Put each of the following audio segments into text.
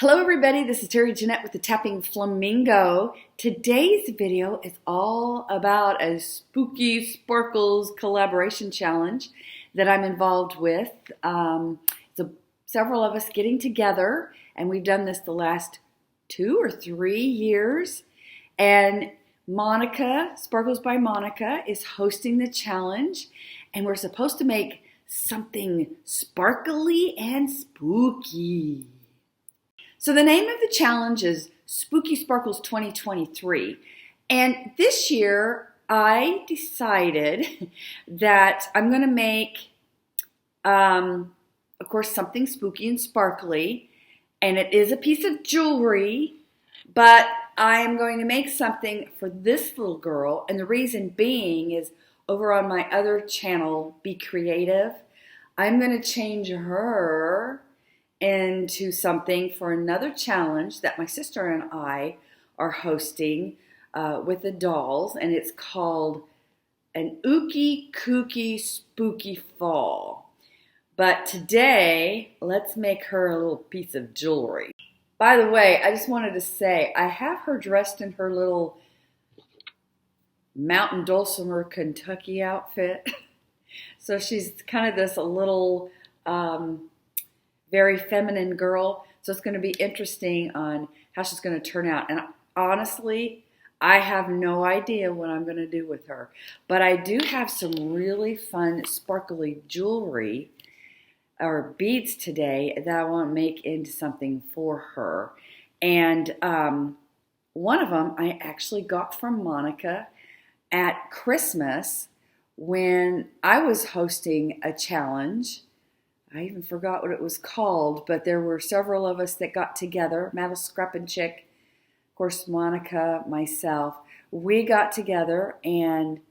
Hello everybody, this is Terry Jeanette with the Tapping Flamingo. Today's video is all about a spooky sparkles collaboration challenge that I'm involved with. So several of us getting together, and we've done this the last 2 or 3 years. And Monica, Sparkles by Monica, is hosting the challenge, and we're supposed to make something sparkly and spooky. So the name of the challenge is Spooky Sparkles 2023. And this year I decided that I'm going to make, of course, something spooky and sparkly. And it is a piece of jewelry, but I am going to make something for this little girl. And the reason being is over on my other channel, Be Creative, I'm going to change her into something for another challenge that my sister and I are hosting with the dolls, and it's called an Ookie Kooky Spooky Fall. But today, let's make her a little piece of jewelry. By the way, I just wanted to say, I have her dressed in her little Mountain Dulcimer, Kentucky outfit. So she's kind of this little very feminine girl, so it's going to be interesting on how she's going to turn out. And honestly, I have no idea what I'm going to do with her. But I do have some really fun sparkly jewelry or beads today that I want to make into something for her. And one of them I actually got from Monica at Christmas when I was hosting a challenge. I even forgot what it was called, but there were several of us that got together. Metal Scrap and Chick, of course, Monica, myself. We got together and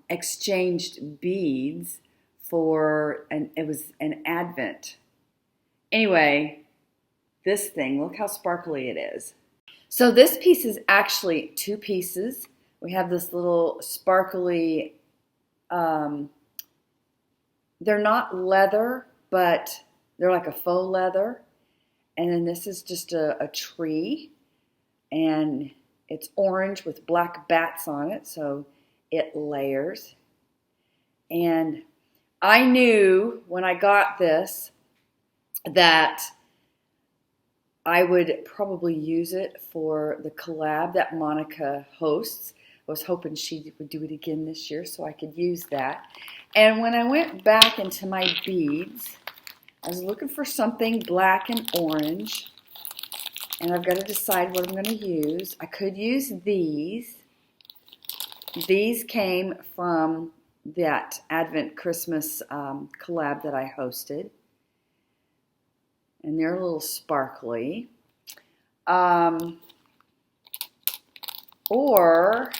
exchanged beads for, it was an Advent. Anyway, this thing, look how sparkly it is. So this piece is actually 2 pieces. We have this little sparkly, they're not leather, but they're like a faux leather. And then this is just a tree, and it's orange with black bats on it, so it layers. And I knew when I got this that I would probably use it for the collab that Monica hosts. I was hoping she would do it again this year so I could use that. And when I went back into my beads, I was looking for something black and orange. And I've got to decide what I'm going to use. I could use these. These came from that Advent Christmas collab that I hosted. And they're a little sparkly. Or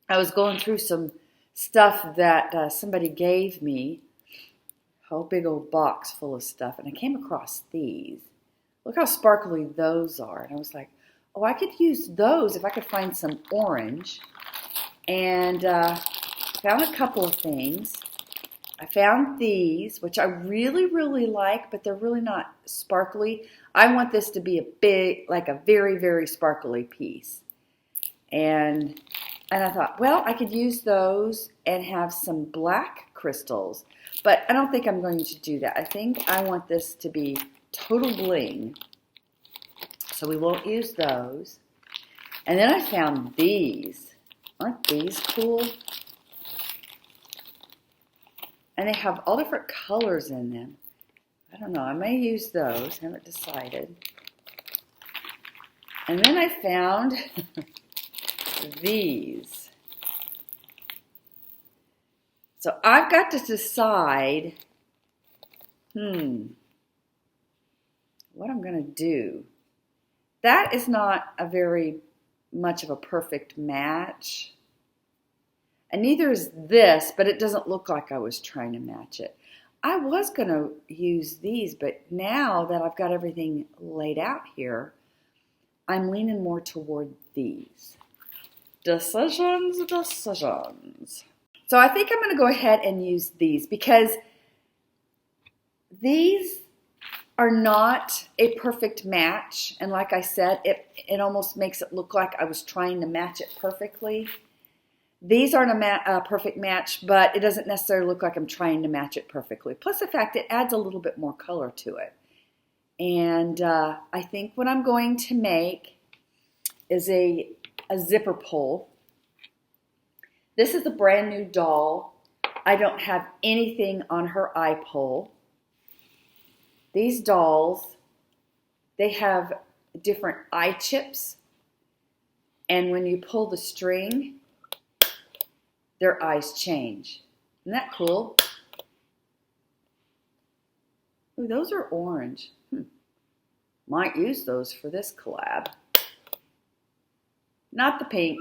I was going through some stuff that somebody gave me, a whole big old box full of stuff, and I came across these. Look how sparkly those are. And I was like, oh, I could use those if I could find some orange. And found a couple of things. I found these, which I really, really like, but they're really not sparkly. I want this to be a big, like a very, very sparkly piece. And I thought, well, I could use those and have some black crystals. But I don't think I'm going to do that. I think I want this to be total bling. So we won't use those. And then I found these. Aren't these cool? And they have all different colors in them. I don't know. I may use those. I haven't decided. And then I found these. So I've got to decide, what I'm going to do. That is not a very much of a perfect match. And neither is this, but it doesn't look like I was trying to match it. I was going to use these, but now that I've got everything laid out here, I'm leaning more toward these. Decisions. So I think I'm going to go ahead and use these because these are not a perfect match. And like I said, it almost makes it look like I was trying to match it perfectly. These aren't a perfect match, but it doesn't necessarily look like I'm trying to match it perfectly. Plus the fact it adds a little bit more color to it. And I think what I'm going to make is a zipper pull. This is a brand new doll. I don't have anything on her eye pole. These dolls, they have different eye chips. And when you pull the string, their eyes change. Isn't that cool? Ooh, those are orange. Might use those for this collab. Not the pink.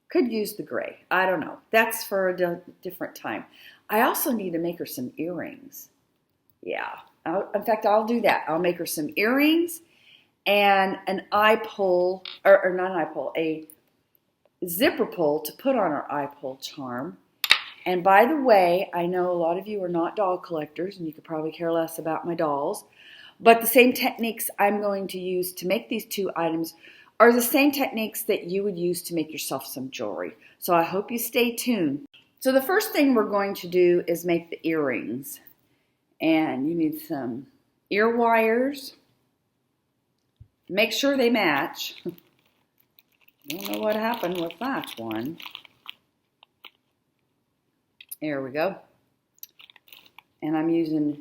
Could use the gray. I don't know. That's for a different time. I also need to make her some earrings. Yeah. In fact, I'll do that. I'll make her some earrings and an eye pole, or not an eye pole, a zipper pull to put on her eye pole charm. And by the way, I know a lot of you are not doll collectors and you could probably care less about my dolls, but the same techniques I'm going to use to make these two items are the same techniques that you would use to make yourself some jewelry. So I hope you stay tuned. So the first thing we're going to do is make the earrings. And you need some ear wires. Make sure they match. I don't know what happened with that one. There we go. And I'm using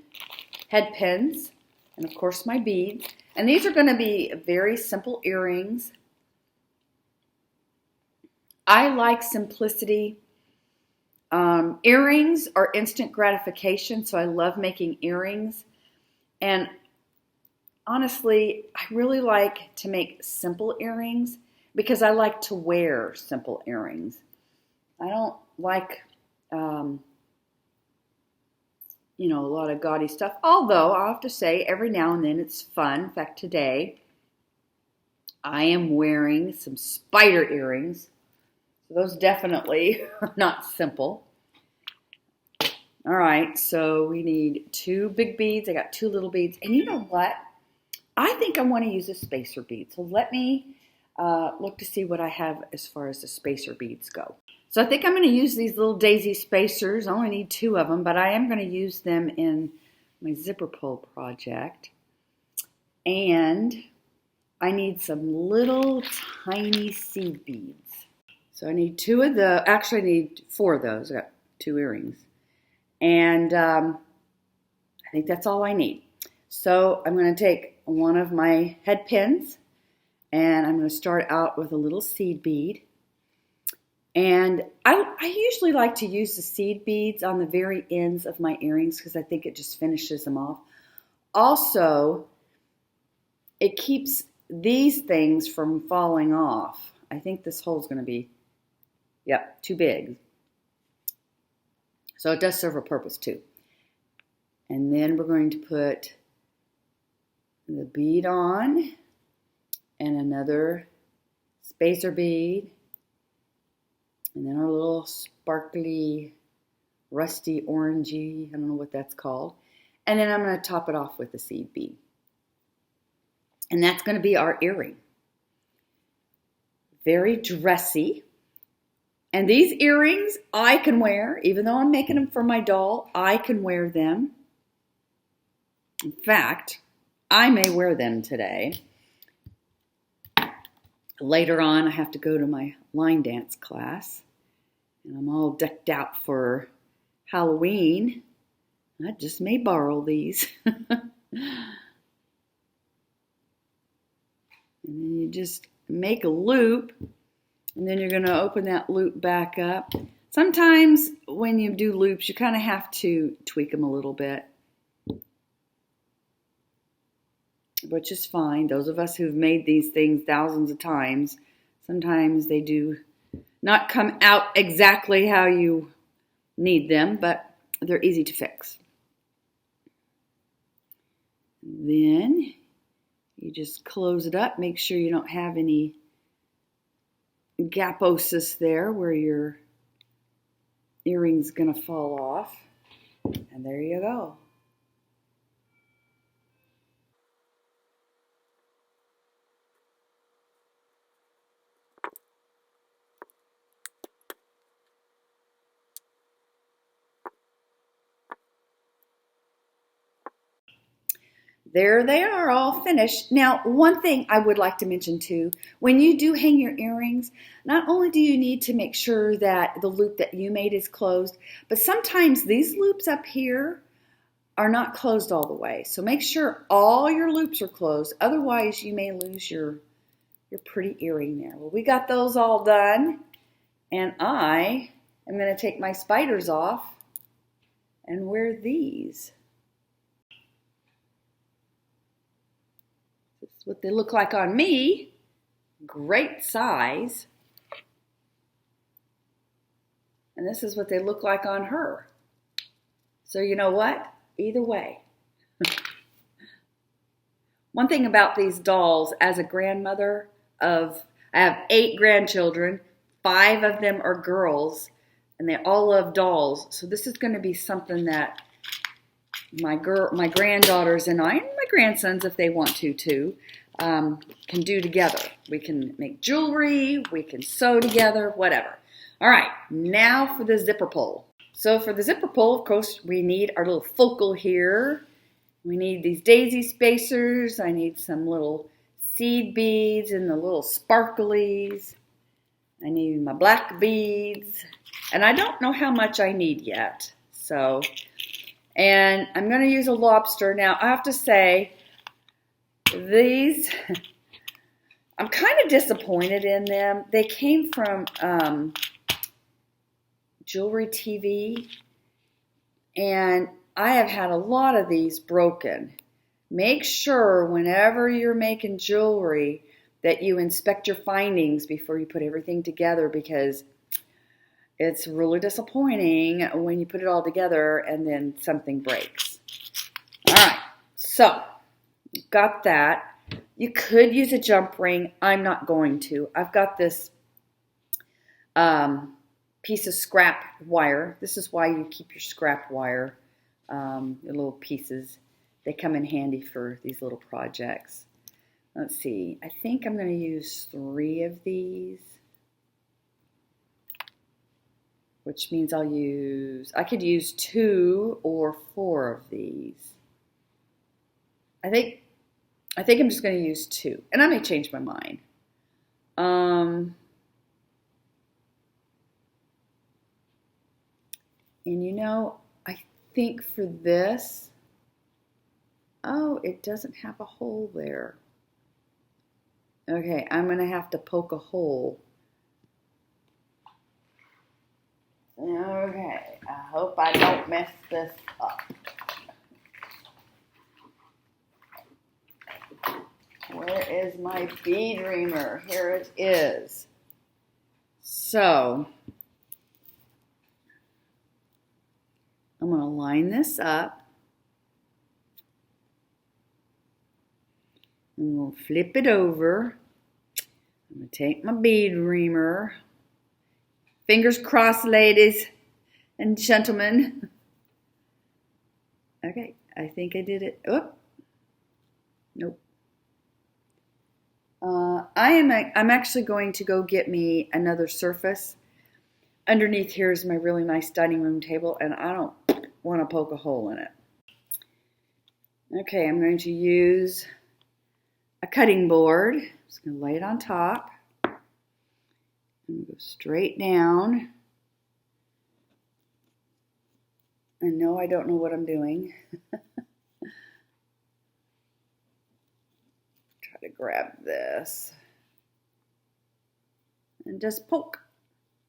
head pins and of course my beads. And these are going to be very simple earrings. I like simplicity. Earrings are instant gratification, so I love making earrings. And honestly, I really like to make simple earrings because I like to wear simple earrings. I don't like, a lot of gaudy stuff. Although, I'll have to say, every now and then it's fun. In fact, today, I am wearing some spider earrings. So those definitely are not simple. All right, so we need 2 big beads. I got 2 little beads. And you know what? I think I want to use a spacer bead. So let me look to see what I have as far as the spacer beads go. So I think I'm going to use these little daisy spacers. I only need 2 of them, but I am going to use them in my zipper pull project. And I need some little tiny seed beads. So I need 2 of the, actually I need 4 of those. I got 2 earrings. And I think that's all I need. So I'm going to take one of my head pins and I'm going to start out with a little seed bead. And I usually like to use the seed beads on the very ends of my earrings because I think it just finishes them off. Also, it keeps these things from falling off. I think this hole's going to be, too big. So it does serve a purpose too. And then we're going to put the bead on and another spacer bead. And then our little sparkly, rusty, orangey, I don't know what that's called. And then I'm going to top it off with the seed bead. And that's going to be our earring. Very dressy. And these earrings I can wear, even though I'm making them for my doll, I can wear them. In fact, I may wear them today. Later on, I have to go to my line dance class. And I'm all decked out for Halloween. I just may borrow these. And then you just make a loop. And then you're going to open that loop back up. Sometimes when you do loops, you kind of have to tweak them a little bit. Which is fine. Those of us who've made these things thousands of times, sometimes they do not come out exactly how you need them, but they're easy to fix. Then you just close it up. Make sure you don't have any gaposis there where your earring's going to fall off. And there you go. there they are, all finished. Now, one thing I would like to mention too, when you do hang your earrings, not only do you need to make sure that the loop that you made is closed, but sometimes these loops up here are not closed all the way. So make sure all your loops are closed. Otherwise, you may lose your pretty earring there. Well, we got those all done. And I am going to take my spiders off and wear these. This is what they look like on me. Great size. And this is what they look like on her. So you know what? Either way. One thing about these dolls, as a grandmother I have 8 grandchildren, 5 of them are girls, and they all love dolls. So this is going to be something that my granddaughters and I, and my grandsons, if they want to too, can do together. We can make jewelry, we can sew together, whatever. All right, now for the zipper pull. So for the zipper pull, of course, we need our little focal here. We need these daisy spacers. I need some little seed beads and the little sparklies. I need my black beads. And I don't know how much I need yet. So, and I'm going to use a lobster. Now, I have to say, these, I'm kind of disappointed in them. They came from Jewelry TV, and I have had a lot of these broken. Make sure whenever you're making jewelry that you inspect your findings before you put everything together, because it's really disappointing when you put it all together and then something breaks. All right, so got that. You could use a jump ring. I'm not going to. I've got this piece of scrap wire. This is why you keep your scrap wire, the little pieces. They come in handy for these little projects. Let's see. I think I'm going to use 3 of these, which means I could use 2 or 4 of these. I think I'm just going to use 2, and I may change my mind. And you know, I think for this, oh, it doesn't have a hole there. Okay, I'm going to have to poke a hole. Okay, I hope I don't mess this up. Where is my bead reamer? Here it is. So, I'm going to line this up. And we'll flip it over. I'm going to take my bead reamer. Fingers crossed, ladies and gentlemen. Okay, I think I did it. Oh, nope. I'm actually going to go get me another surface. Underneath here is my really nice dining room table, and I don't want to poke a hole in it. Okay, I'm going to use a cutting board. I'm just going to lay it on top. And go straight down. And no, I don't know what I'm doing. Try to grab this. And just poke.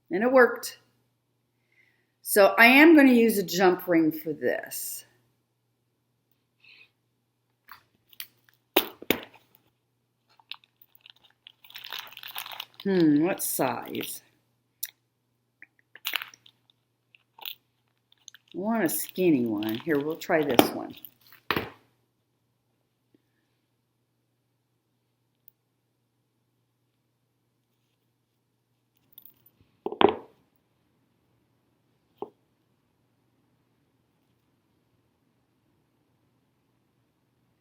And it worked. So I am going to use a jump ring for this. What size? I want a skinny one. Here, we'll try this one.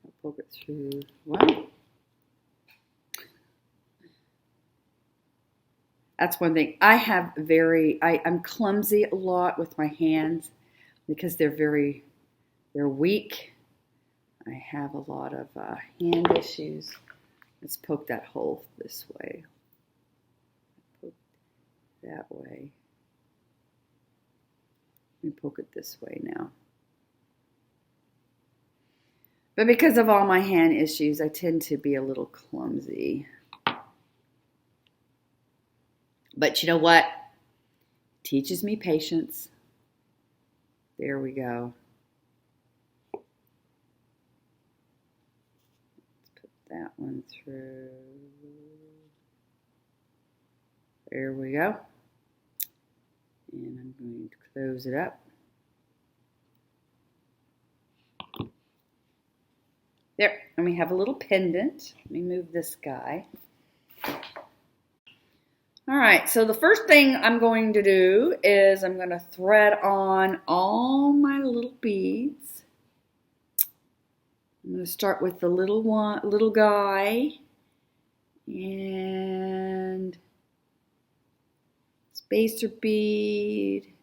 I'll poke it through. Wow. That's one thing. I'm clumsy a lot with my hands because they're weak. I have a lot of hand issues. Let's poke that hole this way. Poke that way. Let me poke it this way now. But because of all my hand issues, I tend to be a little clumsy. But you know what? Teaches me patience. There we go. Let's put that one through. There we go. And I'm going to close it up. There, and we have a little pendant. Let me move this guy. All right, so the first thing I'm going to do is I'm going to thread on all my little beads. I'm going to start with the little guy, and spacer bead,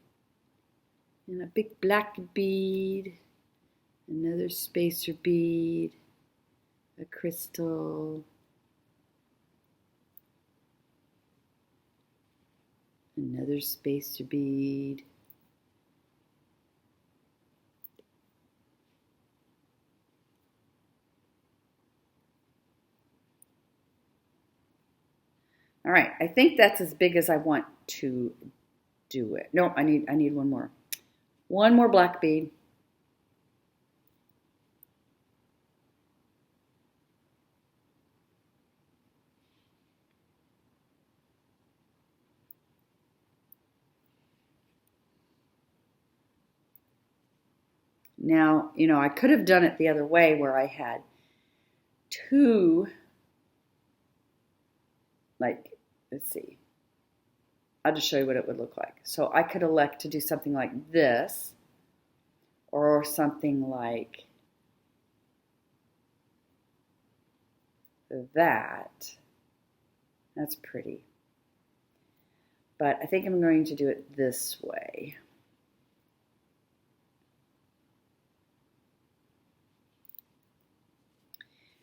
and a big black bead, another spacer bead, a crystal, another spacer bead, all right, I think that's as big as I want to do it. No, I need one more. One more black bead. Now, you know, I could have done it the other way where I had two, like, let's see. I'll just show you what it would look like. So I could elect to do something like this or something like that. That's pretty. But I think I'm going to do it this way.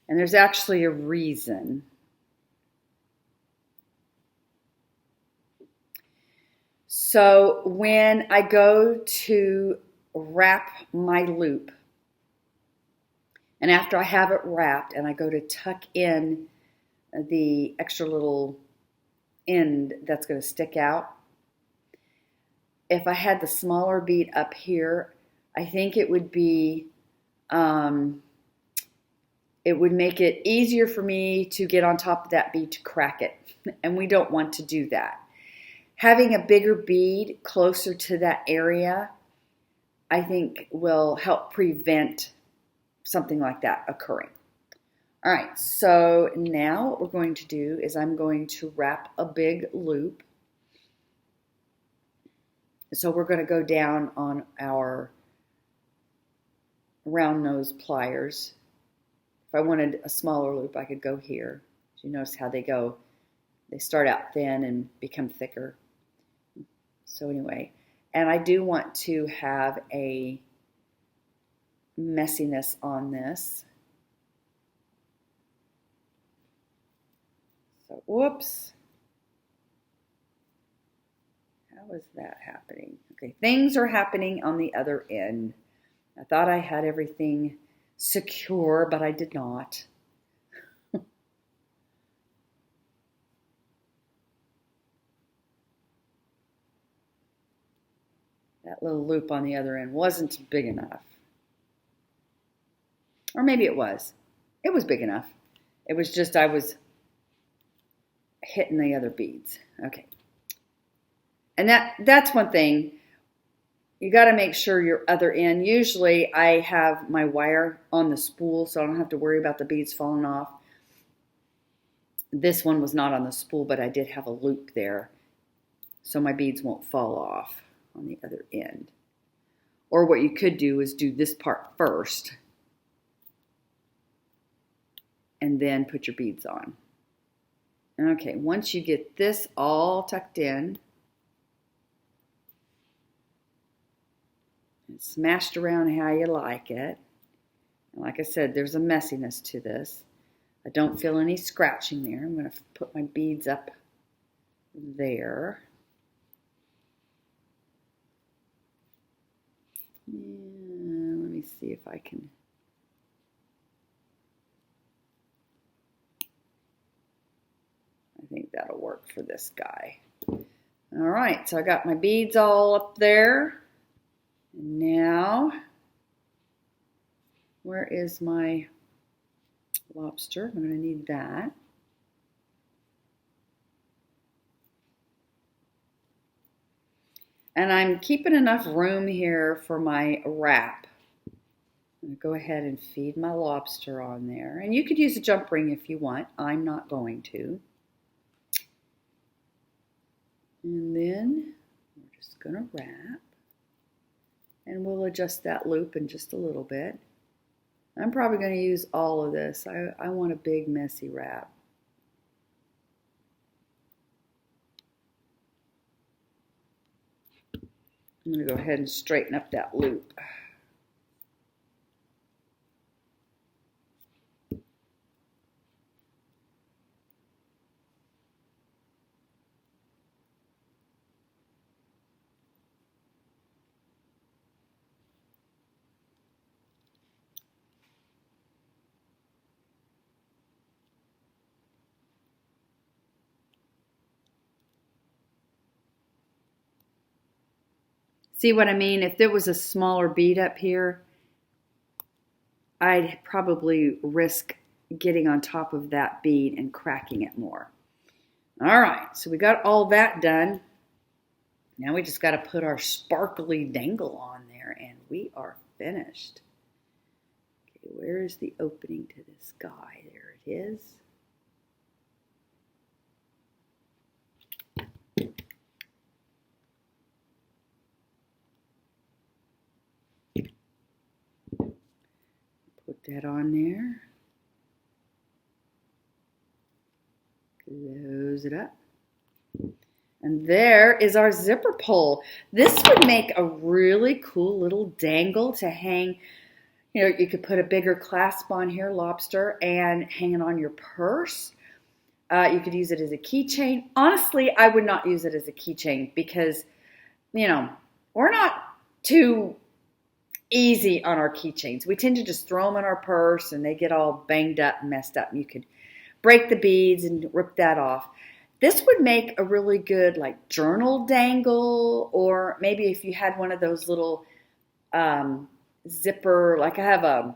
And there's actually a reason. So when I go to wrap my loop, and after I have it wrapped and I go to tuck in the extra little end that's going to stick out, if I had the smaller bead up here, I think it would be, it would make it easier for me to get on top of that bead to crack it. And we don't want to do that. Having a bigger bead closer to that area, I think will help prevent something like that occurring. All right, so now what we're going to do is I'm going to wrap a big loop. So we're going to go down on our round nose pliers. If I wanted a smaller loop, I could go here. You notice how they go. They start out thin and become thicker. So anyway, and I do want to have a messiness on this. So, whoops. How is that happening? Okay, things are happening on the other end. I thought I had everything secure, but I did not. That little loop on the other end wasn't big enough. Or maybe it was. It was big enough. It was just I was hitting the other beads. Okay. And that's one thing. You got to make sure your other end. Usually I have my wire on the spool so I don't have to worry about the beads falling off. This one was not on the spool, but I did have a loop there so my beads won't fall off on the other end. Or what you could do is do this part first and then put your beads on. Okay, once you get this all tucked in and smashed around how you like it, And like I said, there's a messiness to this. I don't feel any scratching there. I'm going to put my beads up there. Let me see if I can. I think that'll work for this guy. All right, so I got my beads all up there. And now, where is my lobster? I'm going to need that. And I'm keeping enough room here for my wrap. I'm going to go ahead and feed my lobster on there. And you could use a jump ring if you want. I'm not going to. And then we're just going to wrap. And we'll adjust that loop in just a little bit. I'm probably going to use all of this. I want a big messy wrap. I'm going to go ahead and straighten up that loop. See what I mean? If there was a smaller bead up here, I'd probably risk getting on top of that bead and cracking it more. All right, so we got all that done. Now we just got to put our sparkly dangle on there and we are finished. Okay, where is the opening to this guy? There it is. Put that on there. Close it up. And there is our zipper pole. This would make a really cool little dangle to hang. You know, you could put a bigger clasp on here, lobster, and hang it on your purse. You could use it as a keychain. Honestly, I would not use it as a keychain because, you know, we're not too easy on our keychains. We tend to just throw them in our purse and they get all banged up and messed up. And you could break the beads and rip that off. This would make a really good like journal dangle, or maybe if you had one of those little zipper, like I have a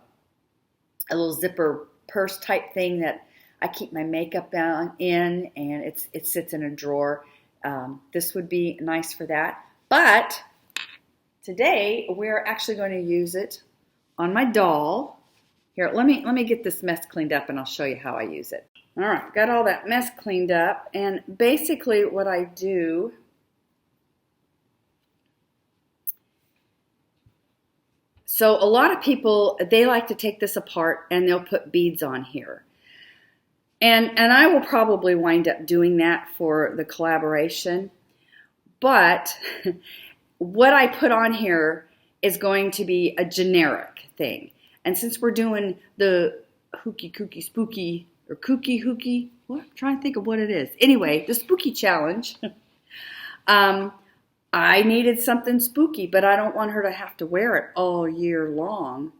little zipper purse type thing that I keep my makeup in, and it sits in a drawer. This would be nice for that. But today we're actually going to use it on my doll. Here, let me get this mess cleaned up and I'll show you how I use it. All right, got all that mess cleaned up, and basically what I do, so a lot of people, they like to take this apart and they'll put beads on here. And I will probably wind up doing that for the collaboration, but what I put on here is going to be a generic thing. And since we're doing the hooky kooky spooky, or kooky hooky, what? I'm trying to think of what it is. Anyway, the spooky challenge. I needed something spooky, but I don't want her to have to wear it all year long.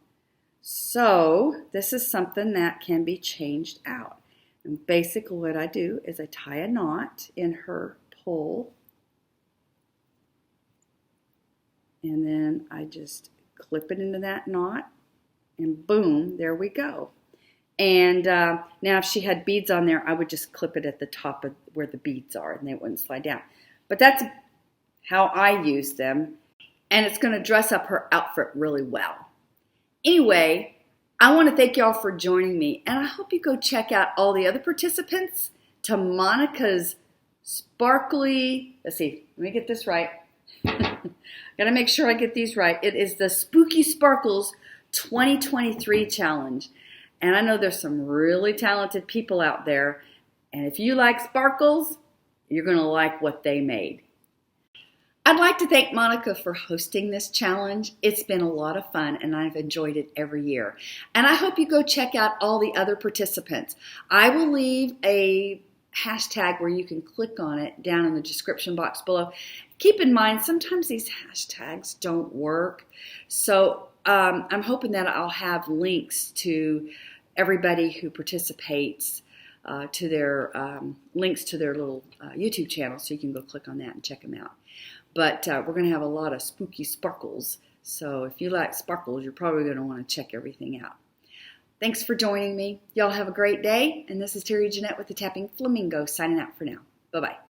So this is something that can be changed out. And basically what I do is I tie a knot in her pole. And then I just clip it into that knot. And boom, there we go. And now if she had beads on there, I would just clip it at the top of where the beads are and they wouldn't slide down. But that's how I use them. And it's going to dress up her outfit really well. Anyway, I want to thank y'all for joining me. And I hope you go check out all the other participants to Monica's sparkly, let's see, let me get this right. Gotta make sure I get these right. It is the Spooky Sparkles 2023 challenge. And I know there's some really talented people out there. And if you like sparkles, you're going to like what they made. I'd like to thank Monica for hosting this challenge. It's been a lot of fun and I've enjoyed it every year. And I hope you go check out all the other participants. I will leave a hashtag where you can click on it down in the description box below. Keep in mind, sometimes these hashtags don't work. So I'm hoping that I'll have links to everybody who participates to their links to their little YouTube channel, so you can go click on that and check them out. But we're going to have a lot of spooky sparkles, so if you like sparkles, you're probably going to want to check everything out. Thanks for joining me. Y'all have a great day, and this is Terry Jeanette with the Tapping Flamingo signing out for now. Bye-bye.